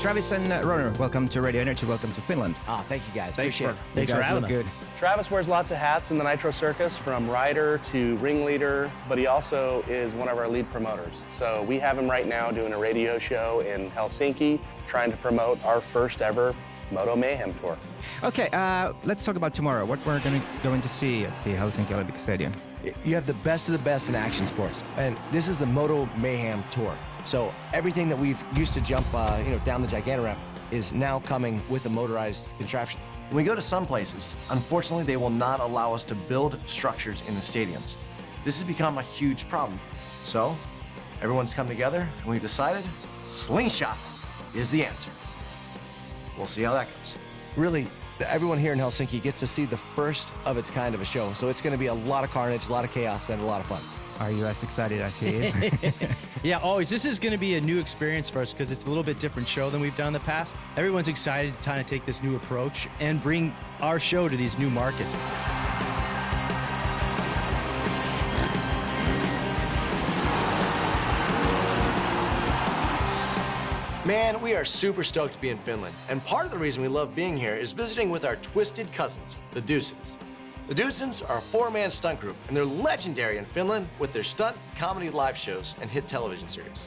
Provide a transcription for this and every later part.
Travis and Roner, welcome to Radio Energy, welcome to Finland. Thank you guys. Thanks for having us. Good. Travis wears lots of hats in the Nitro Circus, from rider to ringleader, but he also is one of our lead promoters. So we have him right now doing a radio show in Helsinki, trying to promote our first ever Moto Mayhem tour. Okay, let's talk about tomorrow. What we're going to see at the Helsinki Olympic Stadium. You have the best of the best in action sports, and this is the Moto Mayhem Tour. So everything that we've used to jump, down the Giganta ramp is now coming with a motorized contraption. When we go to some places, unfortunately, they will not allow us to build structures in the stadiums. This has become a huge problem. So everyone's come together, and we've decided slingshot is the answer. We'll see how that goes. Really, everyone here in Helsinki gets to see the first of its kind of a show. So it's going to be a lot of carnage, a lot of chaos, and a lot of fun. Are you as excited as he is? Yeah, always. This is going to be a new experience for us because it's a little bit different show than we've done in the past. Everyone's excited to kind of take this new approach and bring our show to these new markets. Man, we are super stoked to be in Finland. And part of the reason we love being here is visiting with our twisted cousins, the Dudesons. The Dudesons are a four-man stunt group, and they're legendary in Finland with their stunt, comedy live shows, and hit television series.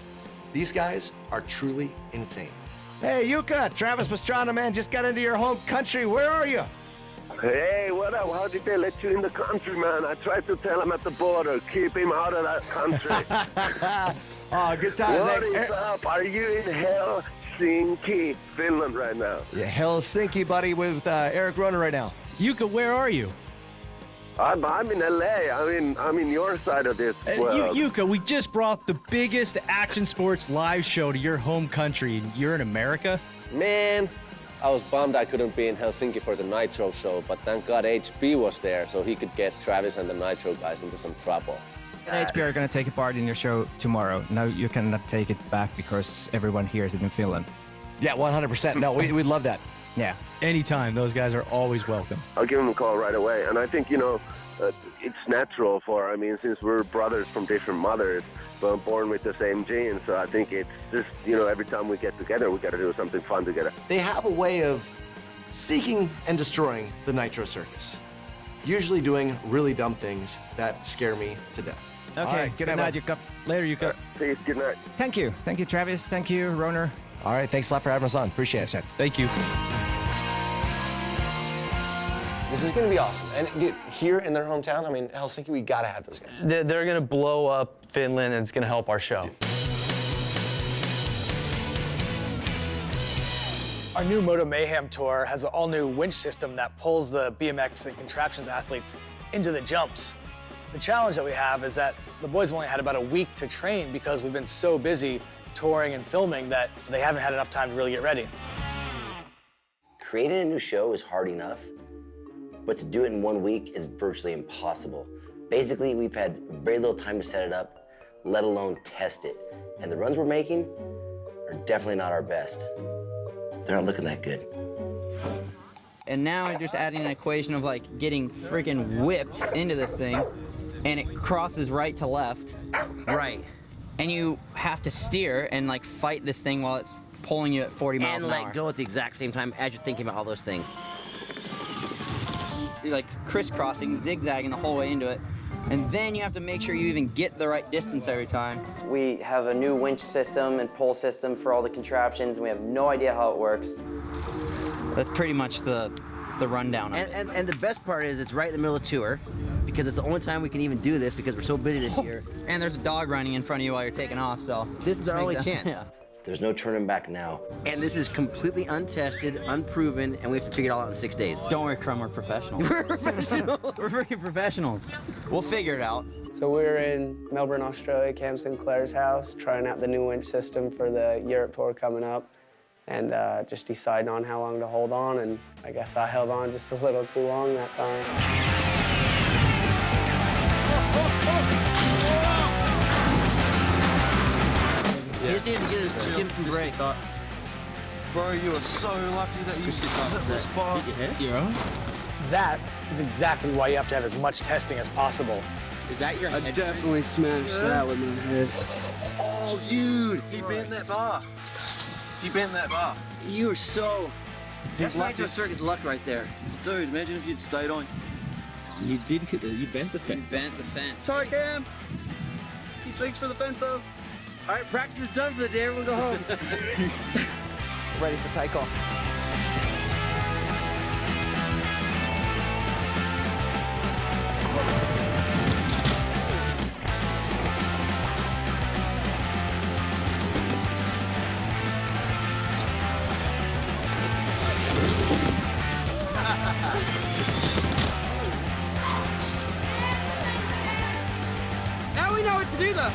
These guys are truly insane. Hey, Jukka, Travis Pastrana, man, just got into your home country. Where are you? Hey, what up? How did they let you in the country, man? I tried to tell him at the border, keep him out of that country. Oh, good times. What is up? Are you in Helsinki, Finland right now? Yeah, Helsinki, buddy, with Eric Roner right now. Yuka, where are you? I'm in LA. I'm in your side of this world. Yuka, we just brought the biggest action sports live show to your home country, and you're in America? Man, I was bummed I couldn't be in Helsinki for the Nitro show, but thank God HB was there so he could get Travis and the Nitro guys into some trouble. HB are going to take a part in your show tomorrow. Now you cannot take it back because everyone here is in Finland. Yeah, 100%. No, we'd love that. Yeah. Anytime. Those guys are always welcome. I'll give him a call right away. And I think, it's natural since we're brothers from different mothers, but born with the same genes. So I think it's just, every time we get together, we got to do something fun together. They have a way of seeking and destroying the Nitro Circus, usually doing really dumb things that scare me to death. Okay, right, good night, Yuka. Later, Yuka. Peace, good night. Thank you. Thank you, Travis. Thank you, Roner. All right, thanks a lot for having us on. Appreciate it. Thank you. This is going to be awesome. And dude, here in their hometown, Helsinki, we got to have those guys. They're going to blow up Finland, and it's going to help our show. Our new Moto Mayhem Tour has an all-new winch system that pulls the BMX and contraptions athletes into the jumps. The challenge that we have is that the boys have only had about a week to train because we've been so busy touring and filming that they haven't had enough time to really get ready. Creating a new show is hard enough, but to do it in 1 week is virtually impossible. Basically, we've had very little time to set it up, let alone test it. And the runs we're making are definitely not our best. They're not looking that good. And now I'm just adding an equation of like getting freaking whipped into this thing, and it crosses right to left. Right. And you have to steer and like fight this thing while it's pulling you at 40 miles an hour. And go at the exact same time as you're thinking about all those things. You're like crisscrossing, zigzagging the whole way into it. And then you have to make sure you even get the right distance every time. We have a new winch system and pull system for all the contraptions, and we have no idea how it works. That's pretty much the rundown of it. And the best part is it's right in the middle of tour, because it's the only time we can even do this because we're so busy this year. And there's a dog running in front of you while you're taking off, so. This is our only chance. Yeah. There's no turning back now. And this is completely untested, unproven, and we have to figure it all out in 6 days. Don't worry, Crum, we're professionals. We're professionals. We're freaking professionals. We'll figure it out. So we're in Melbourne, Australia, Cam Sinclair's house, trying out the new winch system for the Europe tour coming up, and just deciding on how long to hold on, and I guess I held on just a little too long that time. You just need to just give him some break. Bro, you are so lucky that you hit this bar. That is exactly why you have to have as much testing as possible. Is that your head? I definitely smashed that with my head. Oh, dude, he bent that bar. He bent that bar. You were so... That's Nitro Circus luck right there. Dude, imagine if you'd stayed on. You did hit it. You bent the fence. You bent the fence. Sorry, Cam. These things for the fence, though. All right, practice is done for the day. Everyone go home. Ready for takeoff. Now we know what to do, though.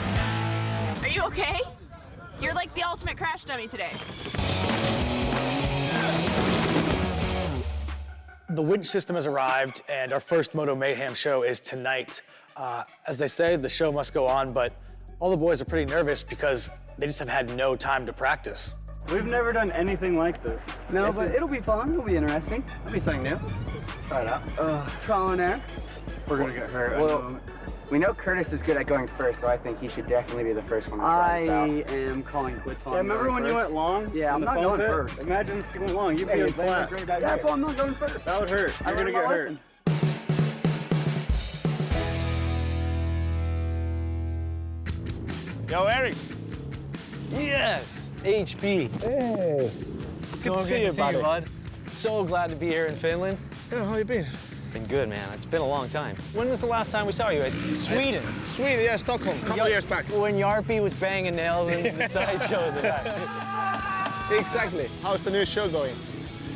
Are you okay? You're like the ultimate crash dummy today. The Winch system has arrived, and our first Moto Mayhem show is tonight. As they say, the show must go on, but all the boys are pretty nervous because they just have had no time to practice. We've never done anything like this. No, but it'll be fun. It'll be interesting. It'll be something new. Try it out. Trial and error. We're gonna get hurt. Well, we know Curtis is good at going first, so I think he should definitely be the first one to try this out. I am calling quits on. Yeah, remember when you went long? Yeah, I'm not going first. Imagine if you went long. You'd be in flat. That's why I'm not going first. That would hurt. You're gonna get hurt. Yo, Eric. Yes, HB. Hey. So good to see you, bud. So glad to be here in Finland. Yeah, how you been? Been good, man. It's been a long time. When was the last time we saw you? At Sweden? Sweden, yeah, Stockholm, a couple of years back. When Yarpi was banging nails in the sideshow at the back. Exactly. How's the new show going?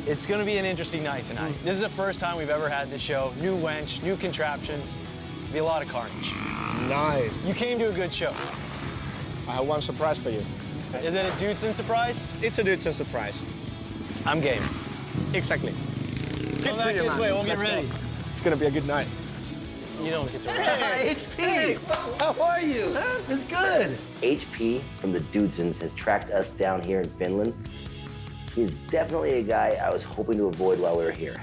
It's gonna be an interesting night tonight. This is the first time we've ever had this show. New wench, new contraptions. Be a lot of carnage. Nice. You came to a good show. I have one surprise for you. Is it a Dudesons surprise? It's a Dudesons surprise. I'm game. Exactly. Come back this way, we'll get ready. It's gonna be a good night. You don't get to Hey, HP! How are you? It's good. HP from the Dudesons has tracked us down here in Finland. He's definitely a guy I was hoping to avoid while we were here.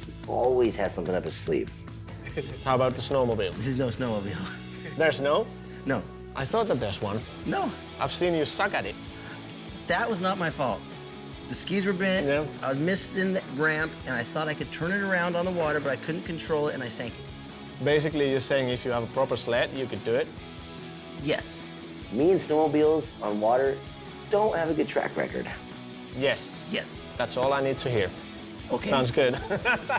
He always has something up his sleeve. How about the snowmobile? This is no snowmobile. There's no? No. I thought that there's one. No. I've seen you suck at it. That was not my fault. The skis were bent, I was missed in the ramp, and I thought I could turn it around on the water, but I couldn't control it, and I sank it. Basically, you're saying if you have a proper sled, you could do it? Yes. Me and snowmobiles on water don't have a good track record. Yes. Yes. That's all I need to hear. Okay. Sounds good.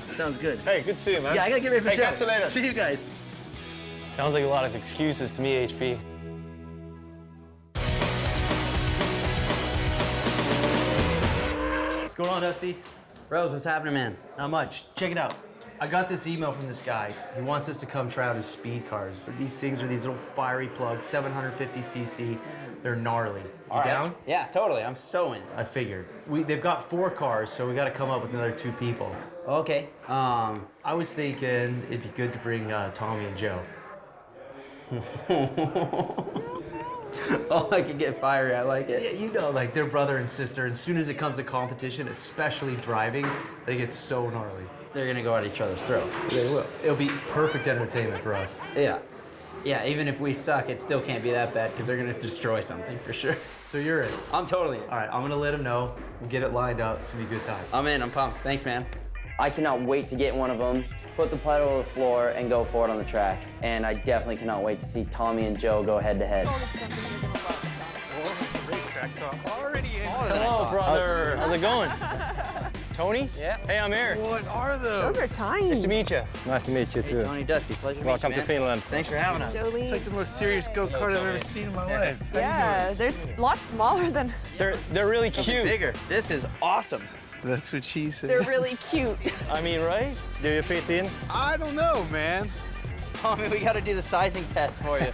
Sounds good. Hey, good to see you, man. Yeah, I gotta get ready for the show. Catch you later. See you guys. Sounds like a lot of excuses to me, HP. What's going on, Dusty? Rose, what's happening, man? Not much. Check it out. I got this email from this guy. He wants us to come try out his speed cars. These things are these little fiery plugs, 750cc. They're gnarly. You down? Yeah, totally. I'm so in. I figured. They've got 4 cars, so we got to come up with another 2 people. Okay. I was thinking it'd be good to bring Tommy and Joe. Oh, I could get fiery. I like it. Yeah, you know, like they're brother and sister. And as soon as it comes to competition, especially driving, they get so gnarly. They're gonna go at each other's throats. They will. It'll be perfect entertainment for us. Yeah. Yeah, even if we suck, it still can't be that bad because they're gonna destroy something for sure. So you're in? I'm totally in. All right, I'm gonna let them know. We'll get it lined up. It's gonna be a good time. I'm in. I'm pumped. Thanks, man. I cannot wait to get one of them, put the pedal on the floor, and go for it on the track. And I definitely cannot wait to see Tommy and Joe go head to head. Hello, brother. How's it going? Tony? Yeah. Hey, I'm here. What are those? Those are tiny. Nice to meet you. Nice to meet you too. Hey, Tony, Dusty, pleasure Welcome to to Finland. Thanks for having us. It's like the most serious go-kart I've ever seen in my life. Yeah, they're lots smaller than... They're really cute. Bigger. This is awesome. That's what she said. They're really cute. I mean, right? Do you fit in? I don't know, man. Tommy, we gotta do the sizing test for you.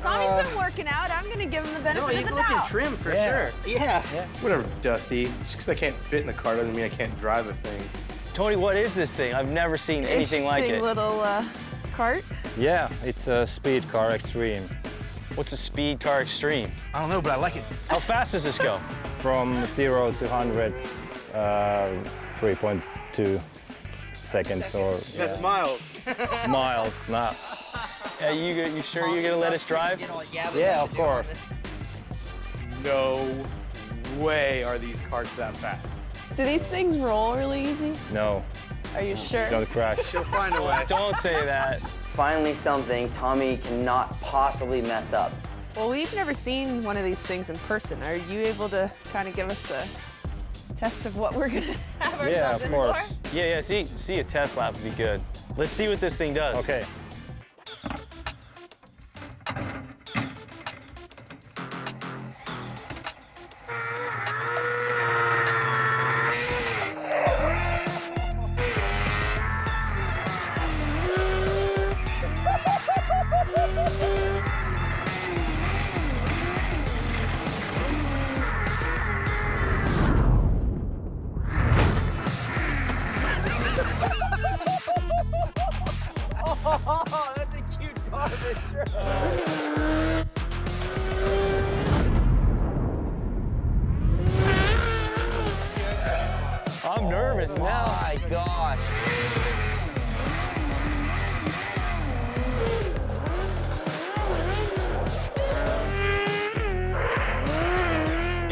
Tommy's been working out. I'm gonna give him the benefit of the doubt. No, he's looking trim for sure. Yeah. Whatever, Dusty. Just because I can't fit in the car doesn't mean I can't drive the thing. Tony, what is this thing? I've never seen anything like it. Little cart. Yeah, it's a speed car extreme. What's a speed car extreme? I don't know, but I like it. How fast does this go? From 0 to 100, 3.2 seconds or... That's miles. Miles, not. You sure you're gonna let us drive? Yeah, of course. No way are these carts that fast. Do these things roll really easy? No. Are you sure? Don't crash. She'll find a way. Don't say that. Finally something Tommy cannot possibly mess up. Well, we've never seen one of these things in person. Are you able to kind of give us a test of what we're gonna have ourselves in for? Yeah, see a test lap would be good. Let's see what this thing does. Okay. Oh, that's a cute car for sure. I'm nervous now. Oh my gosh.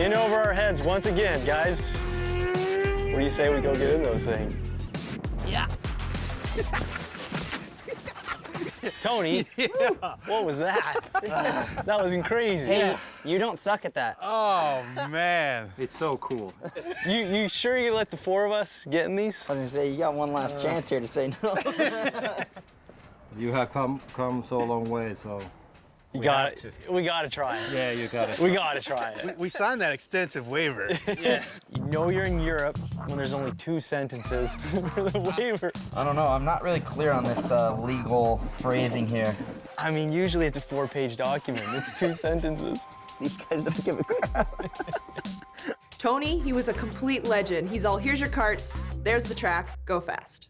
In over our heads once again, guys. What do you say we go get in those things? Yeah. Tony, what was that? That was crazy. Hey, you don't suck at that. Oh, man. It's so cool. You sure you let the four of us get in these? I was gonna say, you got one last chance here to say no. You have come so long way, so. We gotta try it. Yeah, you got it. We gotta try it. We signed that extensive waiver. Yeah. You know you're in Europe when there's only 2 sentences for the waiver. I don't know. I'm not really clear on this legal phrasing here. I mean, usually it's a 4-page document. It's 2 sentences. These guys don't give a crap. Tony, he was a complete legend. He's all, here's your carts, there's the track, go fast.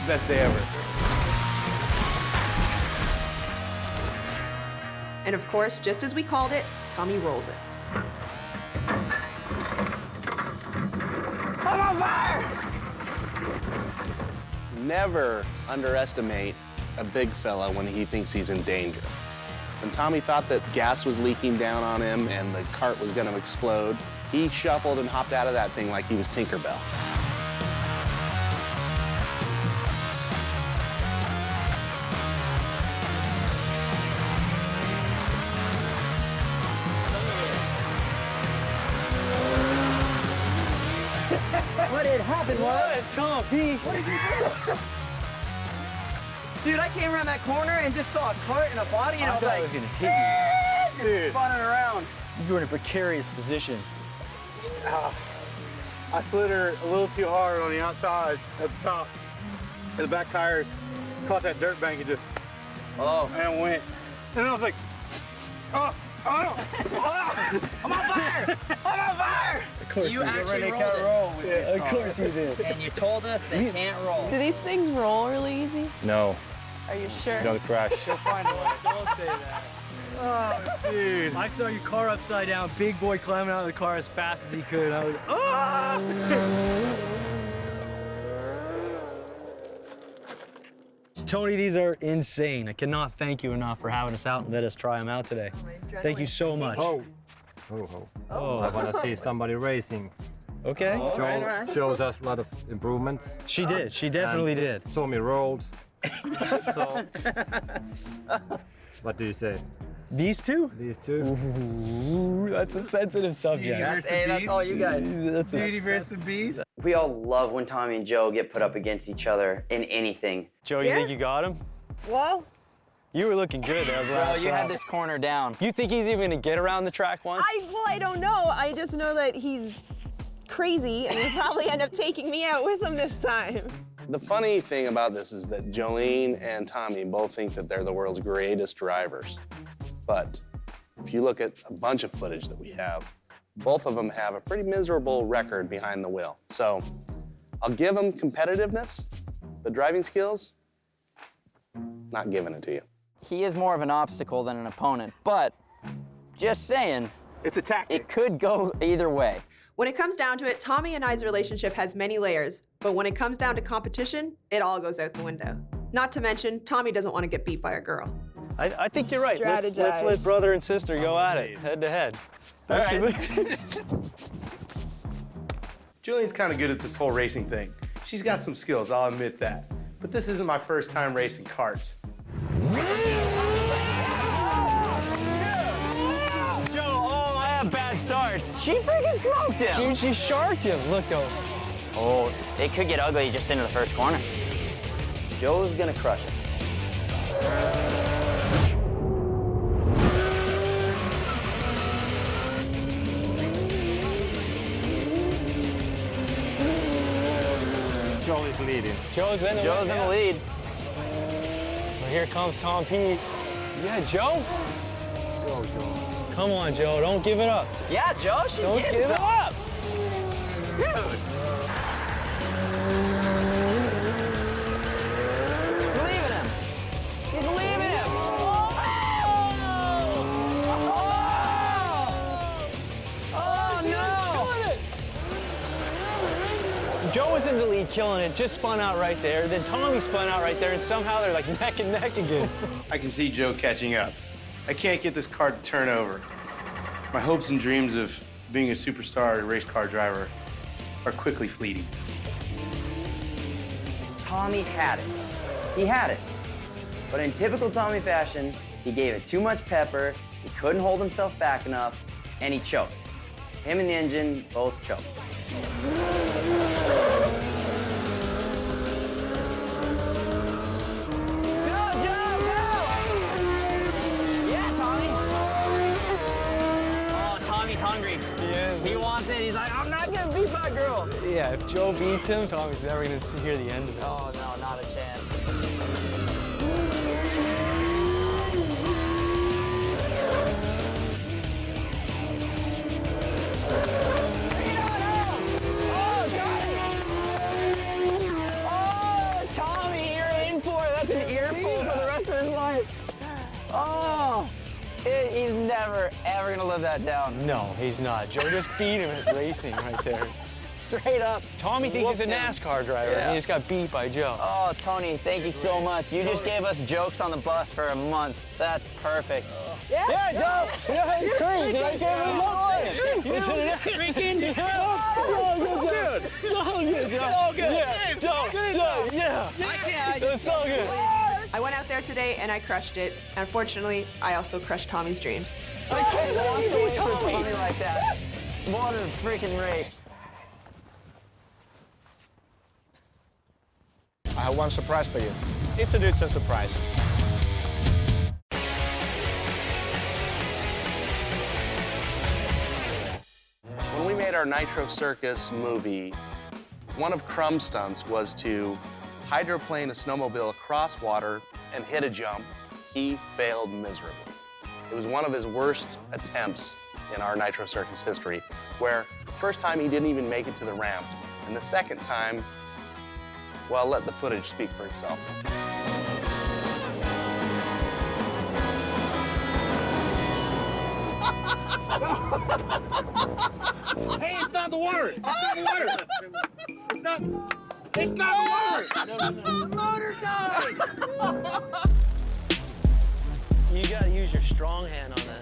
Best day ever. And of course, just as we called it, Tommy rolls it. I'm on fire! Never underestimate a big fella when he thinks he's in danger. When Tommy thought that gas was leaking down on him and the cart was gonna explode, he shuffled and hopped out of that thing like he was Tinkerbell. What had happened was... Tom, P. What did you do? Dude, I came around that corner and just saw a cart and a body, and I was like, was gonna hit you. Just spinning around. You were in a precarious position. I slid her a little too hard on the outside at the top. And the back tires caught that dirt bank and just, and went. And I was like, oh, I'm on fire! I'm on fire! Of course You actually rolled it. Yeah, of course you did. And you told us they can't roll. Do these things roll really easy? No. Are you sure? Don't crash. She'll find a way. Don't say that. Oh, dude. I saw your car upside down, big boy climbing out of the car as fast as he could. And I was, Tony, these are insane. I cannot thank you enough for having us out and let us try them out today. Thank you so much. Oh, I want to see somebody racing. Okay. Shows us a lot of improvements. She did. She definitely did. Saw me rolled. So, what do you say? These two? These two. Ooh, that's a sensitive subject. That's all you guys. That's Beauty versus the Beast. We all love when Tommy and Joe get put up against each other in anything. Joe, you think you got him? Well, you were looking good. That was last Joe, you lap. had this corner down. You think he's even gonna get around the track once? I don't know. I just know that he's crazy and he'll probably end up taking me out with him this time. The funny thing about this is that Jolene and Tommy both think that they're the world's greatest drivers. But if you look at a bunch of footage that we have, both of them have a pretty miserable record behind the wheel. So I'll give them competitiveness, but driving skills, not giving it to you. He is more of an obstacle than an opponent, but just saying, it's a tactic. It could go either way. When it comes down to it, Tommy and I's relationship has many layers, but when it comes down to competition, it all goes out the window. Not to mention, Tommy doesn't want to get beat by a girl. I think you're right. Let's let brother and sister go at it, head to head. All right. Julian's kind of good at this whole racing thing. She's got some skills, I'll admit that. But this isn't my first time racing karts. Bad starts. She freaking smoked him. Dude, she sharked him. Look though. Oh, it could get ugly just into the first corner. Joe's gonna crush it. Joe is leading. Joe's in the lead. Well, here comes Tom P. Yeah, Joe? Go, Joe. Come on, Joe, don't give it up. Yeah, Joe, she's don't getting give some. it up. Dude. She's leaving him. She's leaving him. Oh no! Joe was in the lead, killing it, just spun out right there. Then Tommy spun out right there, and somehow they're like neck and neck again. I can see Joe catching up. I can't get this car to turn over. My hopes and dreams of being a superstar race car driver are quickly fleeting. Tommy had it. He had it. But in typical Tommy fashion, he gave it too much pepper, he couldn't hold himself back enough, and he choked. Him and the engine both choked. Hungry. He is. He wants it. He's like, I'm not gonna beat my girl. Yeah, if Joe beats him, Tommy's never gonna hear the end of it. Oh no, not a chance. Oh, Tommy, you're in for it. That's an earful for the rest of his life. Oh. He's never, ever gonna live that down. No, he's not. Joe just beat him at racing right there. Straight up. Tommy thinks he's a NASCAR driver, and he just got beat by Joe. Oh, Tony, thank you so much. You just gave us jokes on the bus for a month. That's perfect. Yeah, Joe! Yeah, it's crazy. I gave him more. Freaking So good, Joe. So good. Yeah, Joe, yeah. It was so good. I went out there today and I crushed it. Unfortunately, I also crushed Tommy's dreams. I can't walk away from Tommy like that. What a freaking race. I have one surprise for you. It's a Dudesons surprise. When we made our Nitro Circus movie, one of Crum's stunts was to hydroplane a snowmobile across water and hit a jump. He failed miserably. It was one of his worst attempts in our Nitro Circus history, where the first time he didn't even make it to the ramp, and the second time, well, let the footage speak for itself. Hey, it's not the water! It's not the water! It's not the water! The motor died! You gotta use your strong hand on that.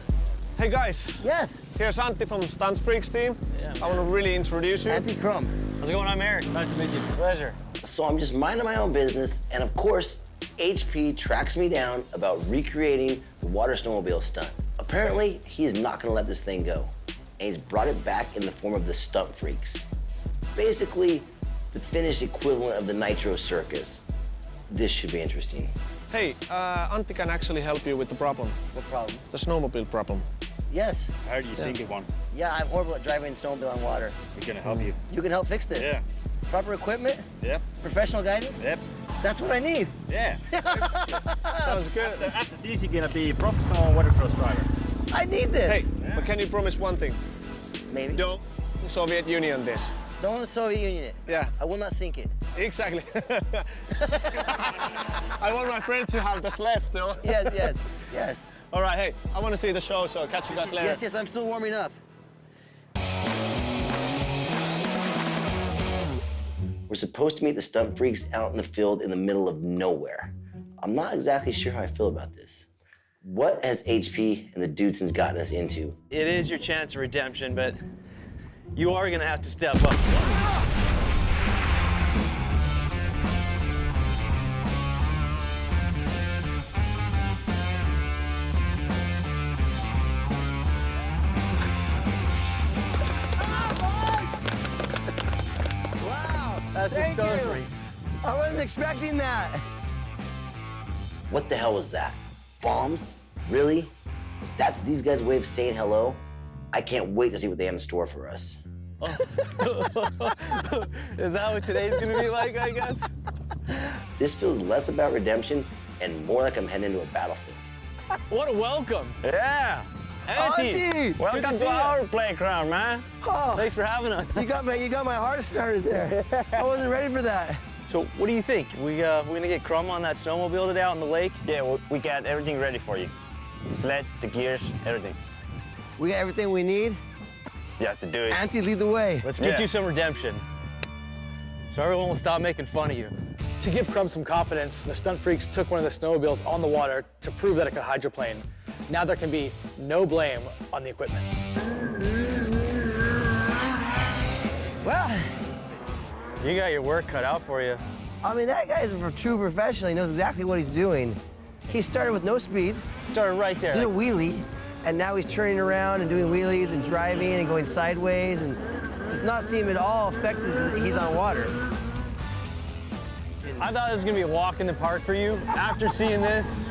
Hey guys. Yes. Here's Antti from Stunt Freaks team. Yeah, I want to really introduce you. Crum. How's it going? I'm Eric. Nice to meet you. Pleasure. So I'm just minding my own business, and of course, HP tracks me down about recreating the water snowmobile stunt. Apparently, he is not gonna let this thing go, and he's brought it back in the form of the Stunt Freaks. Basically, the Finnish equivalent of the Nitro Circus. This should be interesting. Hey, Antti can actually help you with the problem. What problem? The snowmobile problem. Yes. I heard you sinking one. Yeah, I'm horrible at driving snowmobile on water. We're gonna help you. You can help fix this? Yeah. Proper equipment? Yep. Professional guidance? Yep. That's what I need. Yeah. Sounds good. After this, you're gonna be a professional watercross driver. I need this. Hey, but can you promise one thing? Maybe. Don't Soviet Union this. Don't want the Soviet Union it. Yeah. I will not sink it. Exactly. I want my friend to have the sled still. Yes, yes, yes. All right, hey, I want to see the show, so catch you guys later. Yes, yes, I'm still warming up. We're supposed to meet the Stunt Freaks out in the field in the middle of nowhere. I'm not exactly sure how I feel about this. What has HP and the Dudesons gotten us into? It is your chance of redemption, but you are gonna have to step up. Wow! That's the Stunt Freaks. I wasn't expecting that. What the hell was that? Bombs? Really? That's these guys' way of saying hello? I can't wait to see what they have in store for us. Is that what today's gonna be like, I guess? This feels less about redemption and more like I'm heading into a battlefield. What a welcome. Yeah. Auntie! Welcome to our playground, man. Oh, Thanks for having us. you got my heart started there. I wasn't ready for that. So what do you think? We gonna get Crum on that snowmobile today out in the lake? Yeah, we got everything ready for you. The sled, the gears, everything. We got everything we need. You have to do it. Auntie, lead the way. Let's get you some redemption. So everyone will stop making fun of you. To give Crum some confidence, the Stunt Freaks took one of the snowmobiles on the water to prove that it could hydroplane. Now there can be no blame on the equipment. Well, You got your work cut out for you. I mean, that guy's a true professional. He knows exactly what he's doing. He started with no speed. Started right there. Did a wheelie, and now he's turning around and doing wheelies and driving and going sideways, and does not seem at all affected that he's on water. I thought this was gonna be a walk in the park for you. After seeing this,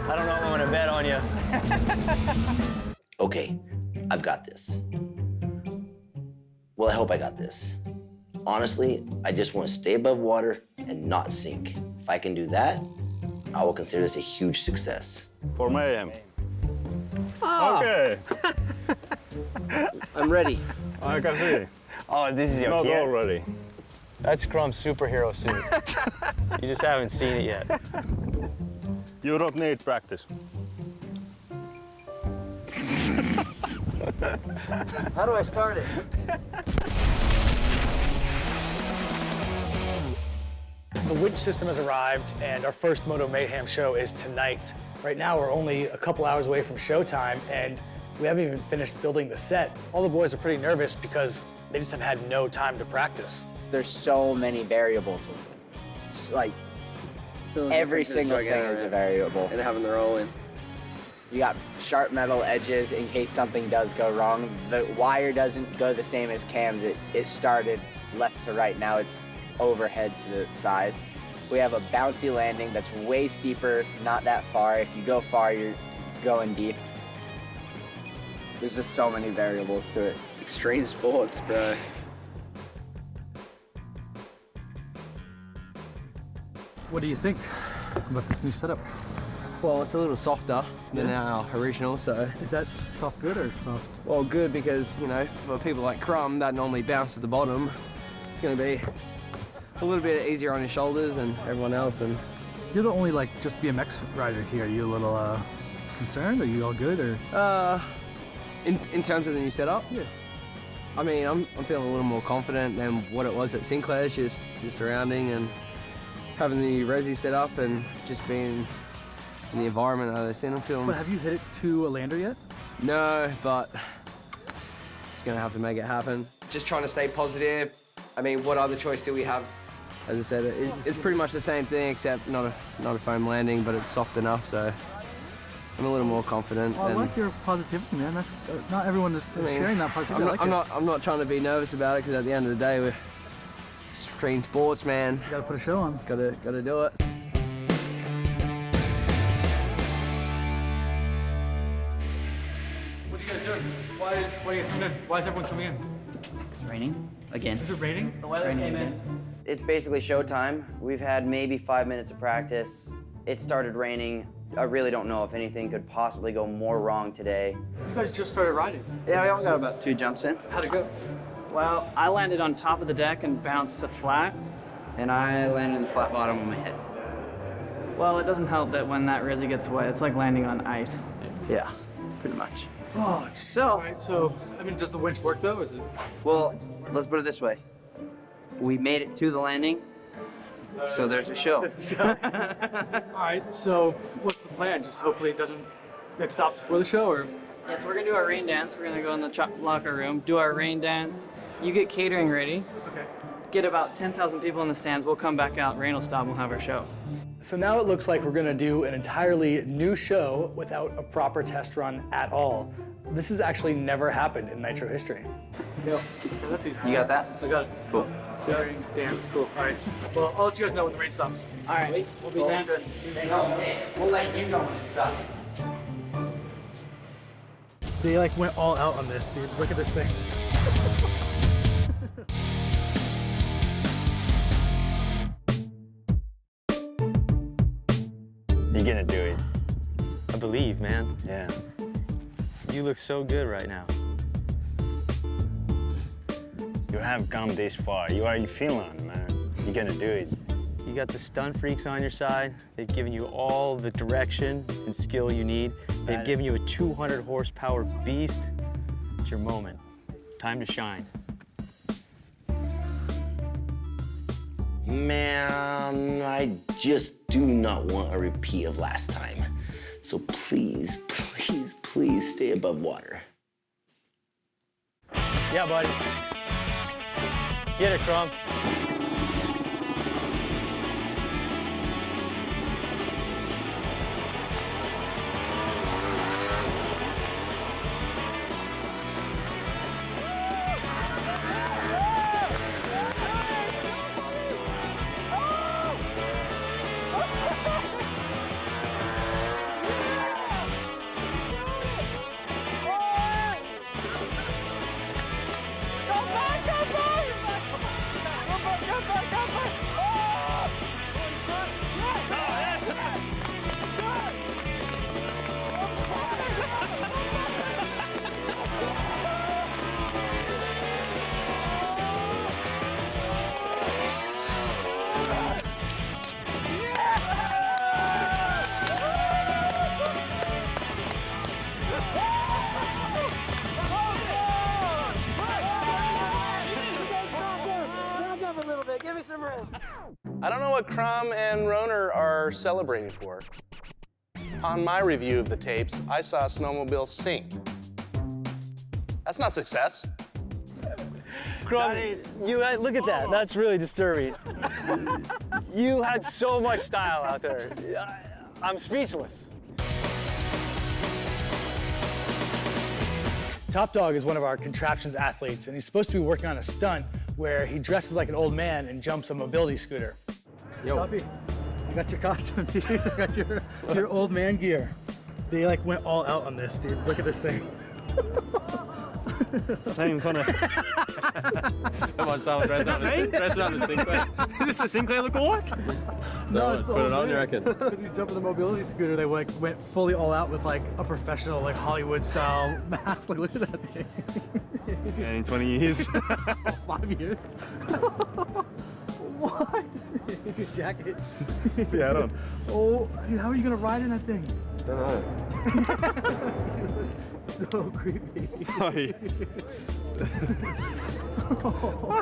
I don't know if I'm gonna bet on you. Okay, I've got this. Well, I hope I got this. Honestly, I just want to stay above water and not sink. If I can do that, I will consider this a huge success. For Mayhem. Oh. Okay. I'm ready. I can see. Oh, this is your Not kit. already. That's Crum's superhero suit. You just haven't seen it yet. You don't need practice. How do I start it? The Winch system has arrived, and our first Moto Mayhem show is tonight. Right now, we're only a couple hours away from showtime, and we haven't even finished building the set. All the boys are pretty nervous because they just have had no time to practice. There's so many variables with it. It's like every single thing is a variable. And having the roll in. You got sharp metal edges in case something does go wrong. The wire doesn't go the same as Cam's. It started left to right. Now it's overhead to the side. We have a bouncy landing that's way steeper, not that far. If you go far, you're going deep. There's just so many variables to it. Extreme sports, bro. What do you think about this new setup? Well, it's a little softer than our original, so. Is that soft good or soft? Well, good because, you know, for people like Crum that normally bounce to the bottom, it's gonna be a little bit easier on your shoulders and everyone else. And You're the only, like, just BMX rider here. Are you a little concerned? Are you all good, or? In terms of the new setup? Yeah. I mean, I'm feeling a little more confident than what it was at Sinclair's, just the surrounding and having the resi set up and just being in the environment that I was in. I'm feeling. But have you hit it to a lander yet? No, but just gonna have to make it happen. Just trying to stay positive. I mean, what other choice do we have as I said, it's pretty much the same thing except not a foam landing, but it's soft enough, so I'm a little more confident. Well, I like your positivity, man. That's not everyone is sharing that positivity. I'm not trying to be nervous about it because at the end of the day, we're extreme sports, man. You gotta put a show on. Gotta do it. What are you guys doing? What are you guys coming in? Why is everyone coming in? It's raining again. Is it raining? The weather came in. It's basically showtime. We've had maybe 5 minutes of practice. It started raining. I really don't know if anything could possibly go more wrong today. You guys just started riding. Yeah, we all got about 2 jumps in. How'd it go? Well, I landed on top of the deck and bounced to flat, and I landed in the flat bottom of my head. Well, it doesn't help that when that Rizzy gets wet, it's like landing on ice. Yeah, pretty much. Oh, so. Right, so, I mean, does the winch work though? Is it? Well, let's put it this way. We made it to the landing, so there's a show. There's a show. All right, so what's the plan? Just hopefully it stops before the show, or? Yeah, so we're gonna do our rain dance. We're gonna go in the locker room, do our rain dance. You get catering ready. Okay. Get about 10,000 people in the stands. We'll come back out, rain will stop, and we'll have our show. So now it looks like we're gonna do an entirely new show without a proper test run at all. This has actually never happened in Nitro history. Yeah, that's easy. You got that? I got it. Cool. Rain dance, cool. All right. Well, I'll let you guys know when the rain stops. All right. We'll be back. We'll let you know when it stops. They like went all out on this, dude. Look at this thing. You're gonna do it. I believe, man. Yeah. You look so good right now. You have come this far. You are in Finland, man. You're gonna do it. You got the stunt freaks on your side. They've given you all the direction and skill you need. They've given you a 200 horsepower beast. It's your moment. Time to shine. Man, I just do not want a repeat of last time. So please, please, please stay above water. Yeah, buddy. Get it, Crum. I don't know what Crum and Roner are celebrating for. On my review of the tapes, I saw Snowmobile sink. That's not success. Crum, look at that. That's really disturbing. You had so much style out there. I'm speechless. Top Dog is one of our contraptions athletes, and he's supposed to be working on a stunt where he dresses like an old man and jumps a mobility scooter. Yo. Copy. I got your costume, dude. I got your old man gear. They like went all out on this, dude. Look at this thing. Same kind of. Come on, Tom, dress on the Sinclair. Is this a Sinclair lookalike? So put it on, you reckon? Because he's jumping the mobility scooter, they like went fully all out with like a professional, like Hollywood style mask. Like, look at that thing. Yeah, in 20 years. 5 years. What? Your jacket. Yeah, I don't. Oh, dude, how are you gonna ride in that thing? Don't know. So creepy. Oh, yeah. Oh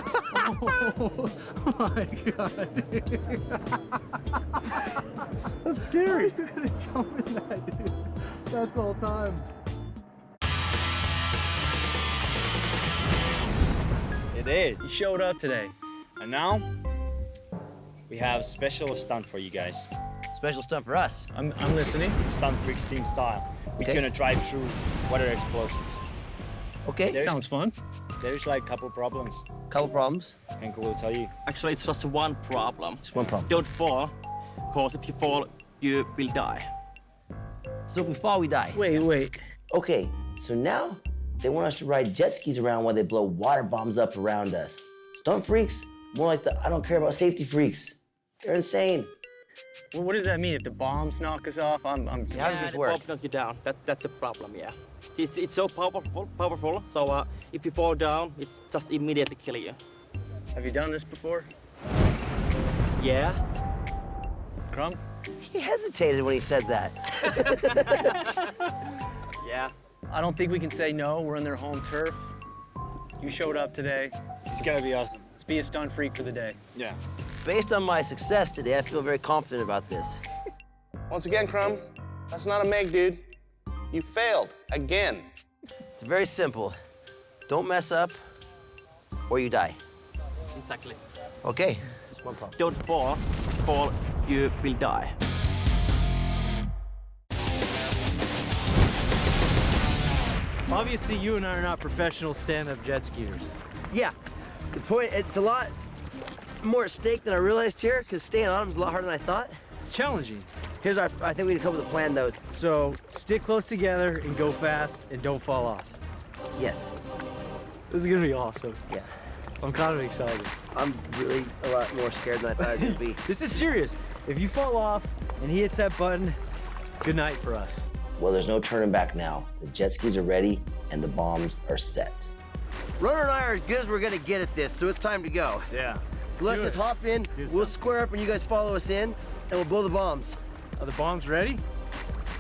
my god. That's scary. You're gonna jump in that, dude. That's all time. You did. You showed up today. And now, We have special stunt for you guys. Special stunt for us. I'm listening. It's Stunt Freaks team style. We're Okay. gonna drive through water explosions. Okay. Sounds fun. There's like a couple problems. Couple problems. Henko will tell you. Actually, it's just one problem. Just one problem. Don't fall, because if you fall, you will die. So if we fall, we die. Wait. Okay, so now they want us to ride jet skis around while they blow water bombs up around us. Stunt freaks? More like the I don't care about safety freaks. They're insane. Well, what does that mean? If the bombs knock us off, I'm How does this The work? bomb knock you down. That's the problem, yeah. It's so powerful. So if you fall down, it's just immediately kill you. Have you done this before? Yeah. Crum? He hesitated when he said that. Yeah. I don't think we can say no. We're on their home turf. You showed up today. It's gonna be awesome. Let's be a stunt freak for the day. Yeah. Based on my success today, I feel very confident about this. Once again, Crum, that's not a Meg, dude. You failed again. It's very simple. Don't mess up, or you die. Exactly. Okay. Just one problem. Don't fall, you will die. Obviously, you and I are not professional stand-up jet skiers. Yeah. The point, it's a lot more at stake than I realized here, because staying on them is a lot harder than I thought. It's challenging. Here's our, I think we need to come up with a plan, though. So stick close together and go fast and don't fall off. Yes. This is gonna be awesome. Yeah. I'm kind of excited. I'm really a lot more scared than I thought I was gonna be. This is serious. If you fall off and he hits that button, good night for us. Well, there's no turning back now. The jet skis are ready and the bombs are set. Roner and I are as good as we're gonna get at this, so it's time to go. Yeah. So let's just hop in, we'll square up and you guys follow us in, and we'll blow the bombs. Are the bombs ready?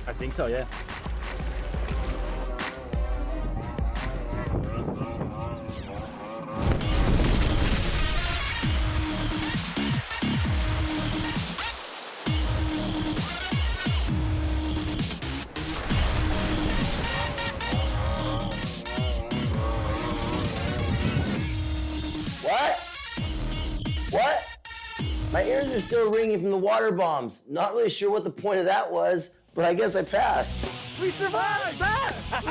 I think so, yeah. What? My ears are still ringing from the water bombs. Not really sure what the point of that was, but I guess I passed. We survived! We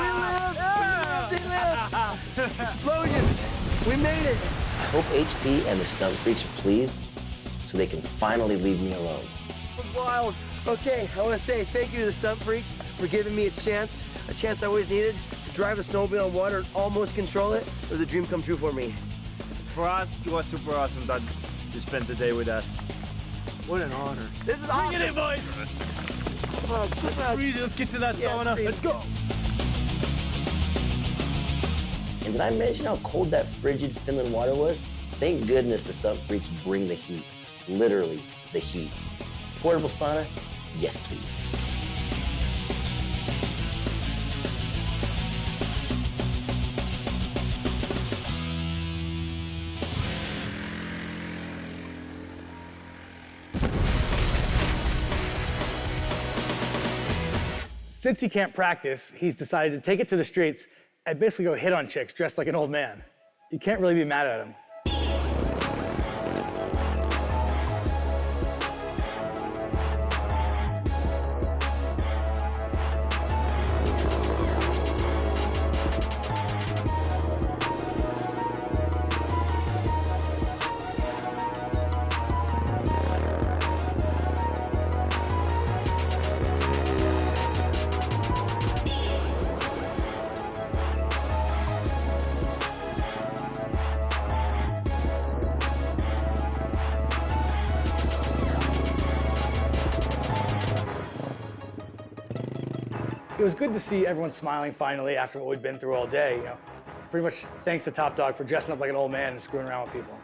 lived! Explosions! We made it! I hope HP and the stunt freaks are pleased so they can finally leave me alone. Wild. Okay, I want to say thank you to the stunt freaks for giving me a chance I always needed to drive a snowmobile on water and almost control it. It was a dream come true for me. For us, it was super awesome that you spent the day with us. What an honor. This is awesome. Bring it in, boys. Oh, Let's get to that sauna. Freeze. Let's go. And did I mention how cold that frigid Finland water was? Thank goodness the stunt freaks bring the heat. Literally, the heat. Portable sauna? Yes, please. Since he can't practice, he's decided to take it to the streets and basically go hit on chicks dressed like an old man. You can't really be mad at him. It was good to see everyone smiling finally after what we'd been through all day. You know, pretty much thanks to Top Dog for dressing up like an old man and screwing around with people.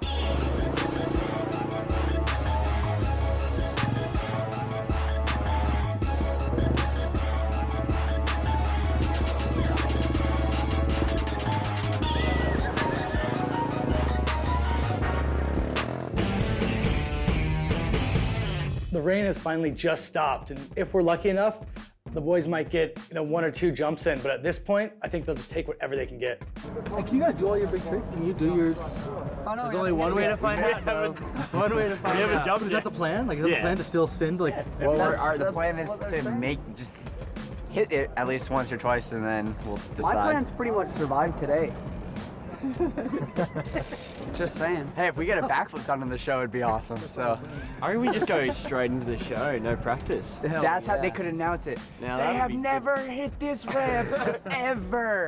The rain has finally just stopped, and if we're lucky enough, The boys might get 1 or 2 jumps in, but at this point, I think they'll just take whatever they can get. Hey, can you guys do all your big tricks? Can you do your... Oh, no, there's only one way to find out. One way to find out. Is that the plan? Like, is that the plan to still send? Like, well, the plan is to just hit it at least once or twice, and then we'll decide. My plan's pretty much survive today. Just saying. Hey, if we get a backflip done in the show, it'd be awesome. So, Or we just go straight into the show, no practice. That's how they could announce it. Now, they have never hit this ramp ever.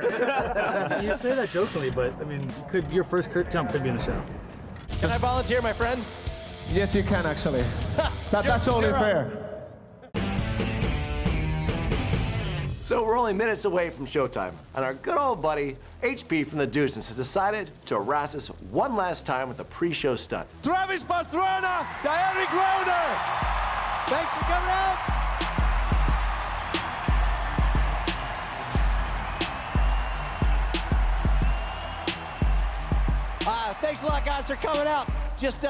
You say that jokingly, but I mean, your first jump could be in the show. Can I volunteer, my friend? Yes, you can actually. That's only fair. So we're only minutes away from showtime, and our good old buddy, HP from the Dudesons, has decided to harass us one last time with a pre-show stunt. Travis Pastrana, Eric Roner. Thanks for coming out. Thanks a lot, guys, for coming out. Just,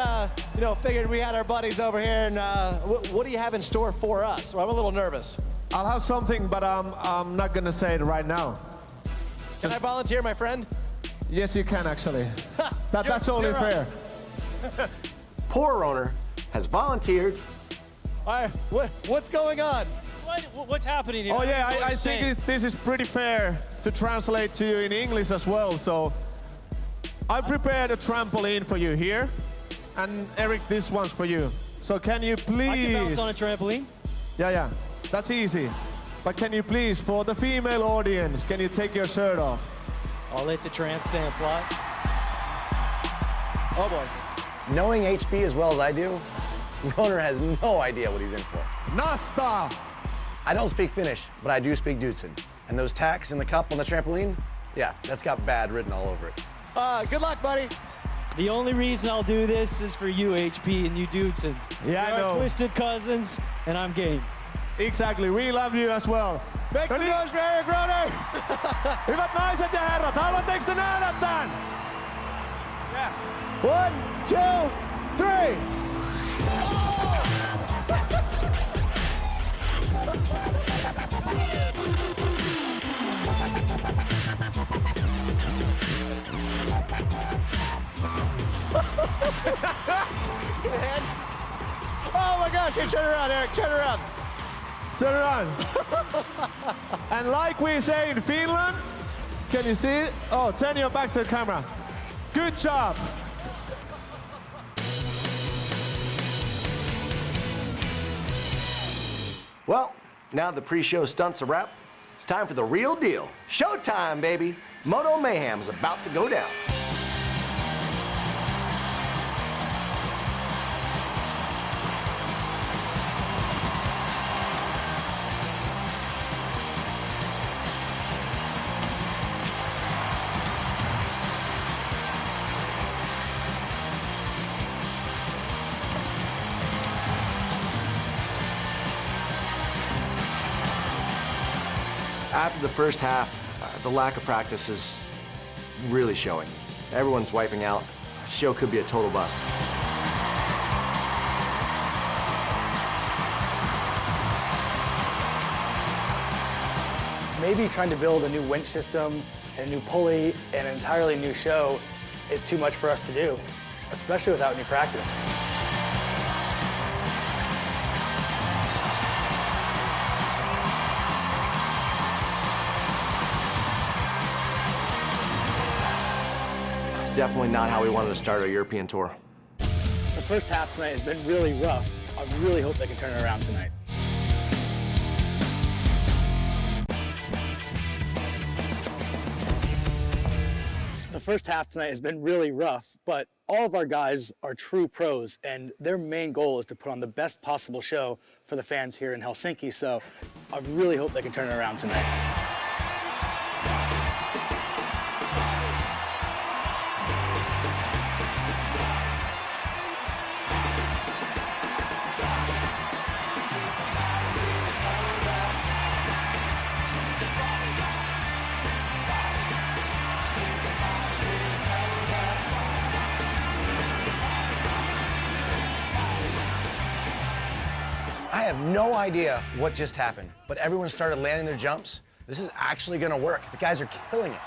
figured we had our buddies over here, and what do you have in store for us? Well, I'm a little nervous. I'll have something, but I'm not gonna say it right now. Can I volunteer, my friend? Yes, you can actually. That's only fair. Poor Roner has volunteered. All right, what's going on? What's happening here? Oh yeah, I think this is pretty fair to translate to you in English as well. So I prepared a trampoline for you here, and Eric, this one's for you. So can you please? I can bounce on a trampoline. Yeah. That's easy. But can you please, for the female audience, can you take your shirt off? I'll let the tramp stand flat. Oh boy. Knowing HP as well as I do, Roner has no idea what he's in for. Nasta! I don't speak Finnish, but I do speak Dudesons. And those tacks in the cup on the trampoline, yeah, that's got bad written all over it. Good luck, buddy. The only reason I'll do this is for you, HP, and you Dudesons. Yeah, I know. Twisted cousins, and I'm game. Exactly, we love you as well. Make some noise for Eric Roner! Hyvät naiset ja herrat, haluatteko te nähdä tän? Yeah. 1, 2, 3! Oh my gosh, here, turn around, Eric, turn around. Turn around. And like we say in Finland, can you see it? Oh, turn your back to the camera. Good job. Well, now the pre-show stunts are wrapped, it's time for the real deal. Showtime, baby. Moto Mayhem's about to go down. After the first half, the lack of practice is really showing. Everyone's wiping out. The show could be a total bust. Maybe trying to build a new winch system, a new pulley, and an entirely new show is too much for us to do, especially without any practice. Definitely not how we wanted to start our European tour. The first half tonight has been really rough. I really hope they can turn it around tonight. The first half tonight has been really rough, but all of our guys are true pros, and their main goal is to put on the best possible show for the fans here in Helsinki, so I really hope they can turn it around tonight. I have no idea what just happened, but everyone started landing their jumps. This is actually gonna work. The guys are killing it.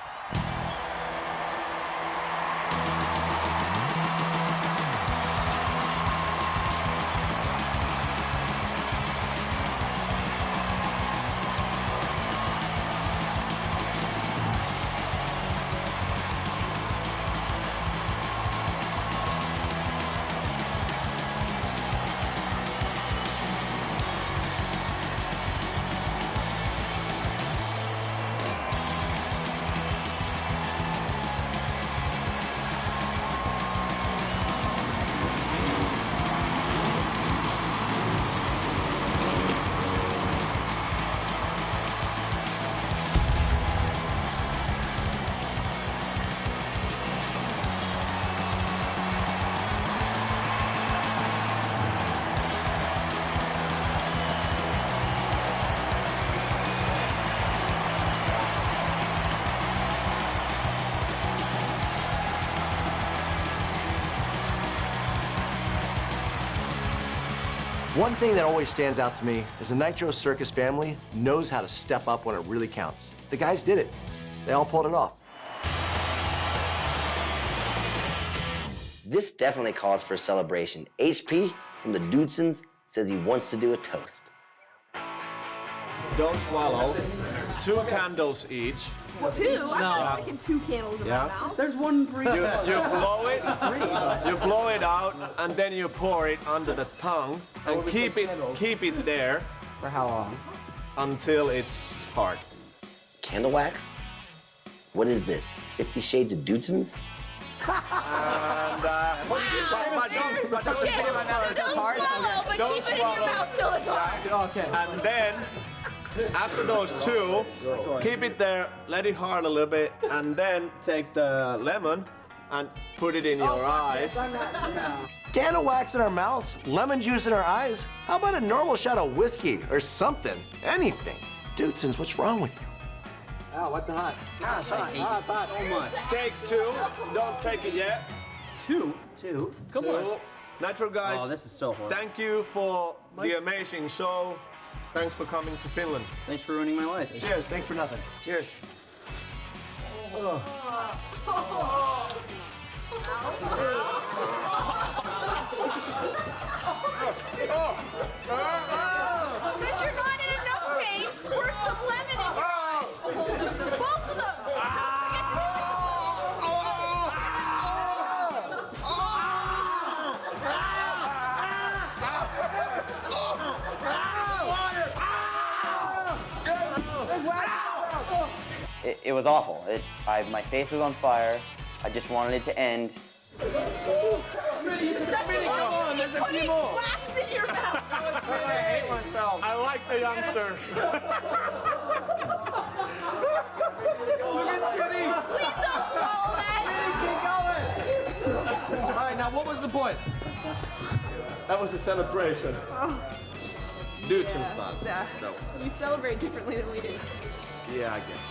One thing that always stands out to me is the Nitro Circus family knows how to step up when it really counts. The guys did it. They all pulled it off. This definitely calls for a celebration. HP from the Dudesons says he wants to do a toast. Don't swallow. 2 candles each. 2? I'm sticking 2 candles in my mouth. There's one for each. You blow it. You blow it out, and then you pour it under the tongue, and keep it there. For how long? Until it's hard. Candle wax? What is this? 50 Shades of Dudesons? And don't Don't swallow, but keep it in your mouth till it's hard. Okay. And then, after those 2, keep it there, let it hard a little bit, and then take the lemon and put it in your eyes. Candle wax in our mouths, lemon juice in our eyes. How about a normal shot of whiskey or something? Anything. Dudesons, what's wrong with you? Oh, what's hot? Hot. So much. Take 2. Don't take it yet. 2? Come 2. on. Natural guys. Oh, this is so hard. Thank you for the amazing show. Thanks for coming to Finland. Thanks for ruining my life. Cheers. Thanks for nothing. Cheers. Because you're not in enough pain, squirt some lemon in your eye. Both of them. It was awful. My face was on fire. I just wanted it to end. Putting wax in your mouth. I hate myself. I like the youngster. Please don't swallow that. All right, now what was the point? That was a celebration. Dudesons style. Yeah. No. You celebrate differently than we do. Yeah, I guess.